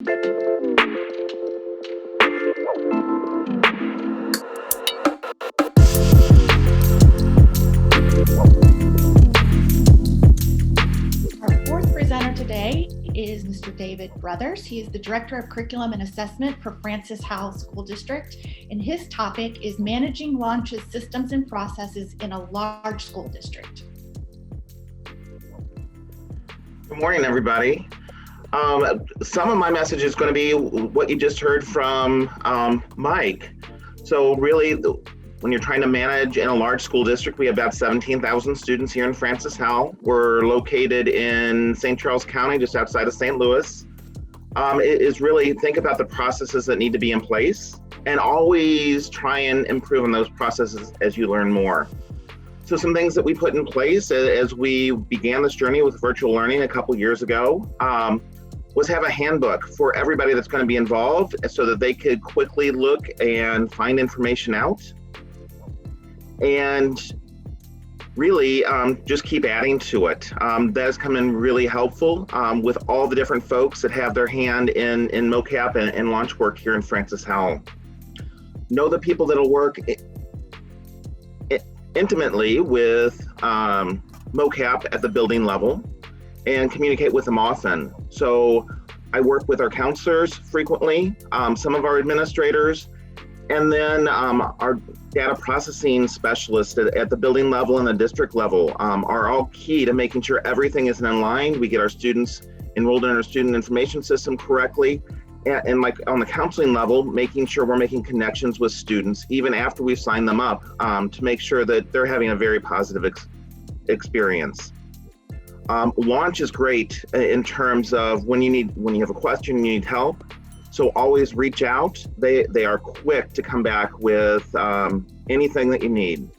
Our fourth presenter today is Mr. David Brothers. He is the Director of Curriculum and Assessment for Francis Howell School District, and his topic is managing launches, systems, and processes in a large school district. Good morning, everybody. Some of my message is going to be what you just heard from Mike. So really, when you're trying to manage in a large school district, we have about 17,000 students here in Francis Howell. We're located in St. Charles County, just outside of St. Louis. It is really think about the processes that need to be in place and always try and improve on those processes as you learn more. So some things that we put in place as we began this journey with virtual learning a couple years ago was have a handbook for everybody that's going to be involved so that they could quickly look and find information out. And really just keep adding to it. That has come in really helpful with all the different folks that have their hand in MOCAP and launch work here in Francis Howell. Know the people that'll work intimately with MOCAP at the building level and communicate with them often. So I work with our counselors frequently, some of our administrators, and then our data processing specialists at the building level and the district level are all key to making sure everything is in line. We get our students enrolled in our student information system correctly. And like on the counseling level, making sure we're making connections with students, even after we sign them up, to make sure that they're having a very positive experience. Launch is great in terms of when you have a question, you need help. So always reach out. They are quick to come back with anything that you need.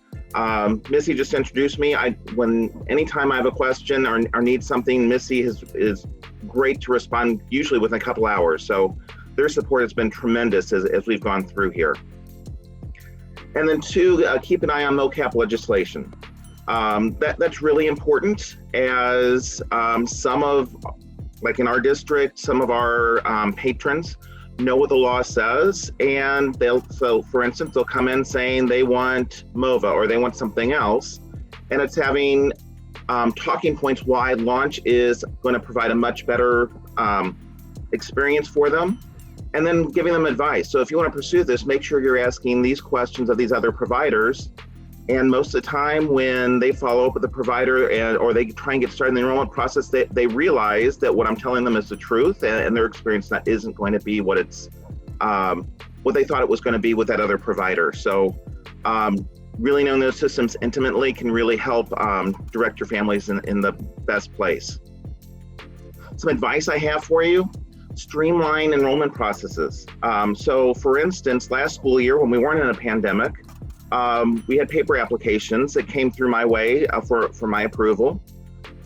Missy just introduced me. Anytime I have a question or need something, Missy is great to respond, usually within a couple hours. So their support has been tremendous as we've gone through here. And then two, keep an eye on MOCAP legislation. That's really important as like in our district, some of our patrons know what the law says, and for instance, they'll come in saying they want MOVA or they want something else, and it's having talking points why launch is going to provide a much better experience for them, and then giving them advice. So if you want to pursue this, make sure you're asking these questions of these other providers. And most of the time when they follow up with the provider or they try and get started in the enrollment process, they realize that what I'm telling them is the truth, and their experience isn't going to be what they thought it was going to be with that other provider. So really knowing those systems intimately can really help direct your families in the best place. Some advice I have for you: streamline enrollment processes. So for instance, last school year when we weren't in a pandemic, we had paper applications that came through my way for my approval,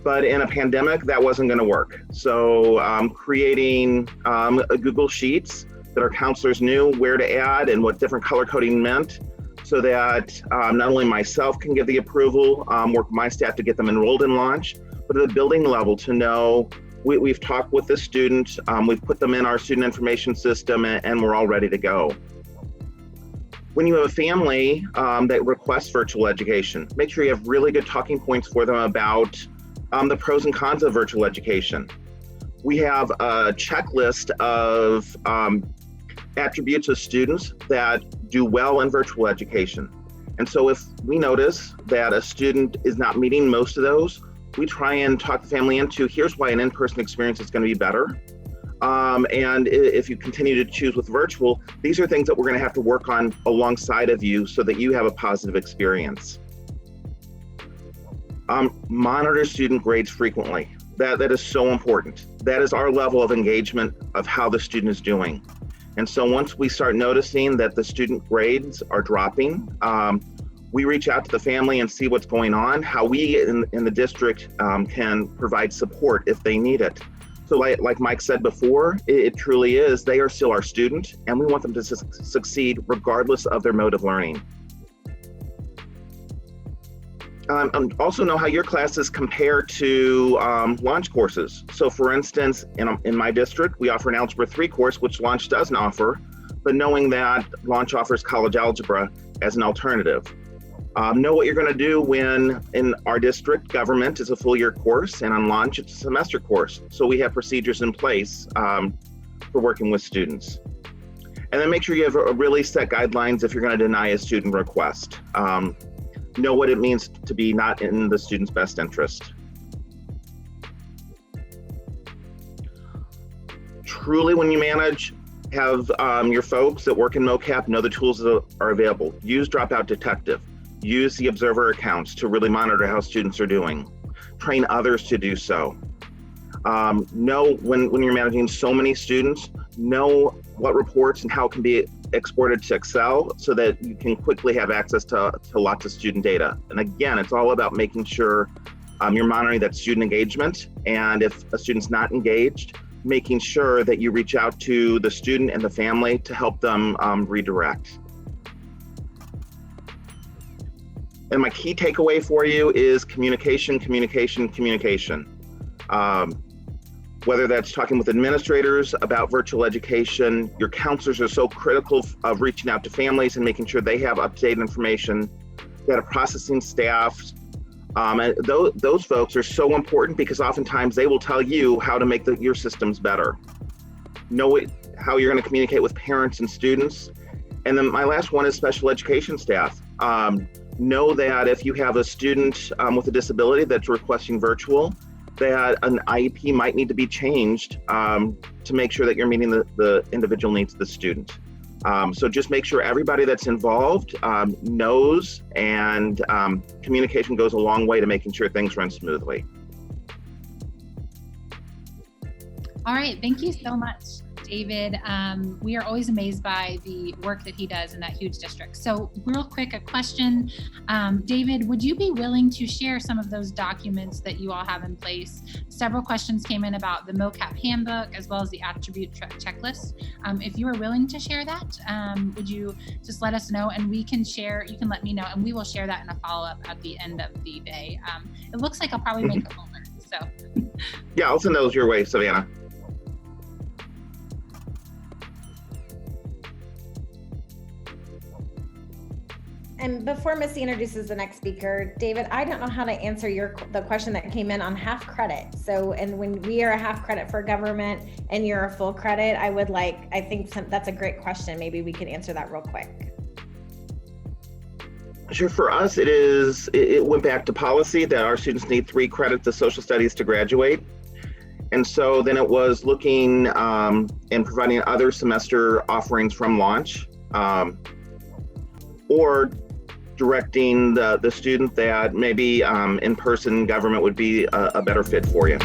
but in a pandemic that wasn't going to work. So creating Google Sheets that our counselors knew where to add and what different color coding meant, so that not only myself can give the approval, work with my staff to get them enrolled in launch, but at the building level to know we've talked with the student, we've put them in our student information system, and we're all ready to go. When you have a family that requests virtual education, make sure you have really good talking points for them about the pros and cons of virtual education. We have a checklist of attributes of students that do well in virtual education. And so if we notice that a student is not meeting most of those, we try and talk the family into, here's why an in-person experience is going to be better. And if you continue to choose with virtual, these are things that we're going to have to work on alongside of you so that you have a positive experience. Monitor student grades frequently. That is so important. That is our level of engagement of how the student is doing. And so once we start noticing that the student grades are dropping, we reach out to the family and see what's going on, how we in the district can provide support if they need it. So like Mike said before, it truly is, they are still our student, and we want them to succeed regardless of their mode of learning. And also know how your classes compare to launch courses. So for instance, in my district, we offer an Algebra 3 course, which launch doesn't offer, but knowing that launch offers college algebra as an alternative. Know what you're going to do when in our district, government is a full year course and on launch it's a semester course. So we have procedures in place for working with students. And then make sure you have a really set guidelines if you're going to deny a student request. Know what it means to be not in the student's best interest. Truly, when you manage, have your folks that work in MOCAP know the tools that are available. Use Dropout Detective. Use the Observer accounts to really monitor how students are doing. Train others to do so. Know when you're managing so many students, know what reports and how it can be exported to Excel so that you can quickly have access to lots of student data. And again, it's all about making sure you're monitoring that student engagement. And if a student's not engaged, making sure that you reach out to the student and the family to help them redirect. And my key takeaway for you is communication, communication, communication. Whether that's talking with administrators about virtual education, your counselors are so critical of reaching out to families and making sure they have up-to-date information, data processing staff. And those folks are so important because oftentimes they will tell you how to make your systems better. Know how you're going to communicate with parents and students. And then my last one is special education staff. Know that if you have a student with a disability that's requesting virtual, that an IEP might need to be changed to make sure that you're meeting the individual needs of the student. So just make sure everybody that's involved knows, and communication goes a long way to making sure things run smoothly. All right, thank you so much, David. We are always amazed by the work that he does in that huge district. So real quick, a question. David, would you be willing to share some of those documents that you all have in place? Several questions came in about the MOCAP handbook as well as the attribute checklist. If you are willing to share that, would you just let us know, and we can share, you can let me know, and we will share that in a follow-up at the end of the day. It looks like I'll probably make a folder, so. Yeah, I'll send those your way, Savannah. And before Missy introduces the next speaker, David, I don't know how to answer the question that came in on half credit. So, and when we are a half credit for government and you're a full credit, I think that's a great question. Maybe we could answer that real quick. Sure. For us, it went back to policy that our students need 3 credits of social studies to graduate. And so then it was looking and providing other semester offerings from launch, or directing the student that maybe in-person government would be a better fit for you.